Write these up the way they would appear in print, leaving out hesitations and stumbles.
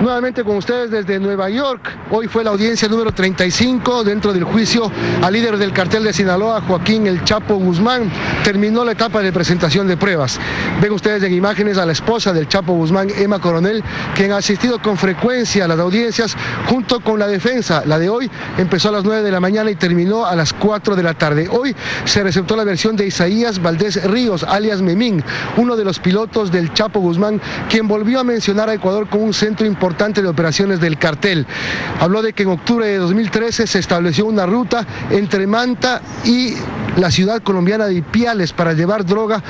Nuevamente con ustedes desde Nueva York. Hoy fue la audiencia número 35 dentro del juicio al líder del cartel de Sinaloa, Joaquín El Chapo Guzmán. Terminó la etapa de presentación de pruebas. Ven ustedes en imágenes a la esposa del Chapo Guzmán, Emma Coronel, quien ha asistido con frecuencia a las audiencias junto con la defensa. La de hoy empezó a las 9 de la mañana y terminó a las 4 de la tarde. Hoy se receptó la versión de Isaías Valdés Ríos, alias Memín, uno de los pilotos del Chapo Guzmán, quien volvió a mencionar a Ecuador como un centro importante de operaciones del cartel. Habló de que en octubre de 2013 se estableció una ruta entre Manta y la ciudad colombiana de Ipiales para llevar droga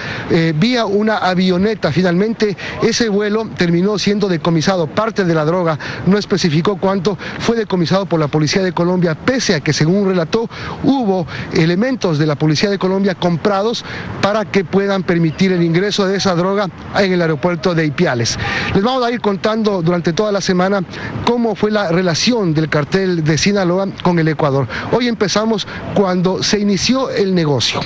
vía una avioneta. Finalmente ese vuelo terminó siendo decomisado. Parte de la droga, no especificó cuánto, fue decomisado por la Policía de Colombia, pese a que, según relató, hubo elementos de la Policía de Colombia comprados para que puedan permitir el ingreso de esa droga en el aeropuerto de Ipiales. Les vamos a ir contando durante toda la semana cómo fue la relación del cartel de Sinaloa con el Ecuador. Hoy empezamos cuando se inició el negocio.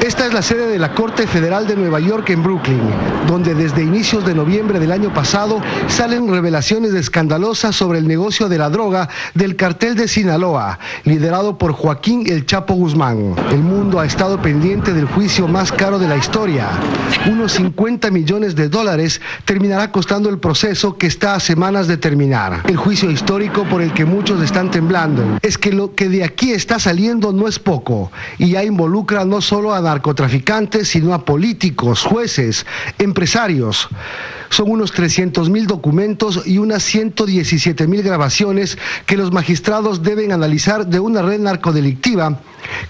Esta es la sede de la Corte Federal de Nueva York en Brooklyn, donde desde inicios de noviembre del año pasado salen revelaciones escandalosas sobre el negocio de la droga del cartel de Sinaloa, liderado por Joaquín El Chapo Guzmán. El mundo ha estado pendiente del juicio más caro de la historia. Unos 50 millones de dólares terminará costando el proceso, que está a semanas de terminar. El juicio histórico por el que muchos están temblando es que lo que de aquí está saliendo no es poco, y ya involucra no solo a narcotraficantes, sino a políticos, jueces, empresarios. Son unos 300.000 documentos y unas 117.000 grabaciones que los magistrados deben analizar de una red narcodelictiva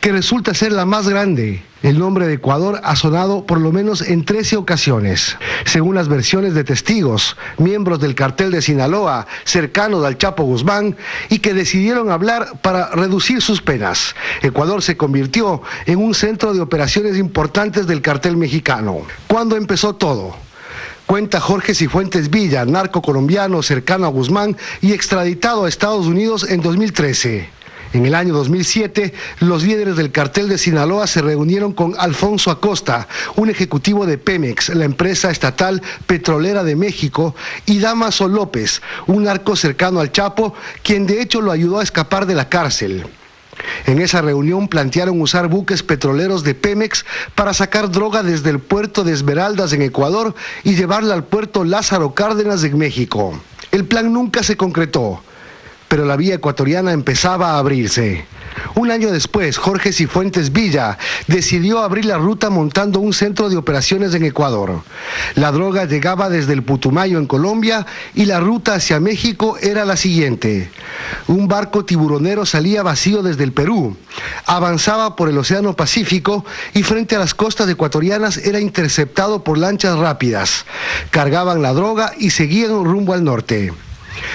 que resulta ser la más grande. El nombre de Ecuador ha sonado por lo menos en 13 ocasiones. Según las versiones de testigos, miembros del cartel de Sinaloa, cercanos al Chapo Guzmán, y que decidieron hablar para reducir sus penas, Ecuador se convirtió en un centro de operaciones importantes del cartel mexicano. ¿Cuándo empezó todo? Cuenta Jorge Cifuentes Villa, narco colombiano cercano a Guzmán y extraditado a Estados Unidos en 2013. En el año 2007, los líderes del cartel de Sinaloa se reunieron con Alfonso Acosta, un ejecutivo de Pemex, la empresa estatal petrolera de México, y Damaso López, un narco cercano al Chapo, quien de hecho lo ayudó a escapar de la cárcel. En esa reunión plantearon usar buques petroleros de Pemex para sacar droga desde el puerto de Esmeraldas en Ecuador y llevarla al puerto Lázaro Cárdenas en México. El plan nunca se concretó, pero la vía ecuatoriana empezaba a abrirse. Un año después, Jorge Cifuentes Villa decidió abrir la ruta montando un centro de operaciones en Ecuador. La droga llegaba desde el Putumayo en Colombia y la ruta hacia México era la siguiente. Un barco tiburonero salía vacío desde el Perú, avanzaba por el Océano Pacífico y frente a las costas ecuatorianas era interceptado por lanchas rápidas. Cargaban la droga y seguían rumbo al norte.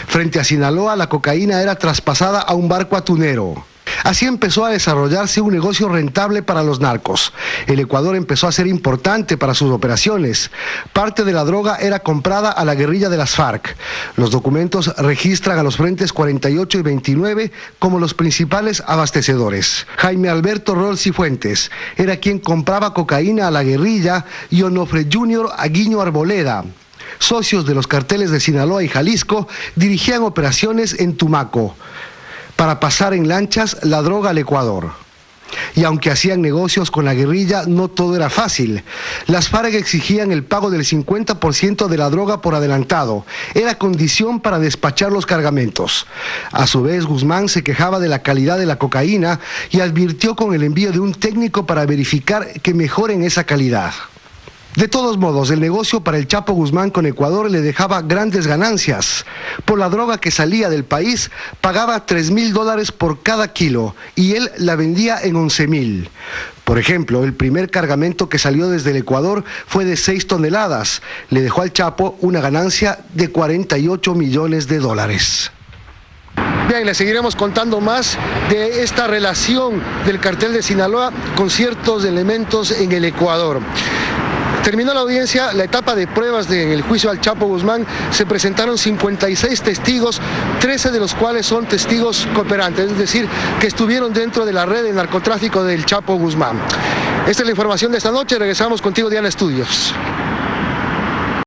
Frente a Sinaloa, la cocaína era traspasada a un barco atunero. Así empezó a desarrollarse un negocio rentable para los narcos. El Ecuador empezó a ser importante para sus operaciones. Parte de la droga era comprada a la guerrilla de las FARC. Los documentos registran a los frentes 48 y 29 como los principales abastecedores. Jaime Alberto Rol Cifuentes era quien compraba cocaína a la guerrilla y Onofre Jr. a Guiño Arboleda. Socios de los carteles de Sinaloa y Jalisco dirigían operaciones en Tumaco para pasar en lanchas la droga al Ecuador. Y aunque hacían negocios con la guerrilla, no todo era fácil. Las FARC exigían el pago del 50% de la droga por adelantado. Era condición para despachar los cargamentos. A su vez, Guzmán se quejaba de la calidad de la cocaína y advirtió con el envío de un técnico para verificar que mejoren esa calidad. De todos modos, el negocio para el Chapo Guzmán con Ecuador le dejaba grandes ganancias. Por la droga que salía del país, pagaba $3,000 por cada kilo y él la vendía en 11,000. Por ejemplo, el primer cargamento que salió desde el Ecuador fue de 6 toneladas. Le dejó al Chapo una ganancia de $48 millones. Bien, le seguiremos contando más de esta relación del cartel de Sinaloa con ciertos elementos en el Ecuador. Terminó la audiencia, la etapa de pruebas en el juicio al Chapo Guzmán. Se presentaron 56 testigos, 13 de los cuales son testigos cooperantes, es decir, que estuvieron dentro de la red de narcotráfico del Chapo Guzmán. Esta es la información de esta noche. Regresamos contigo, Diana Estudios.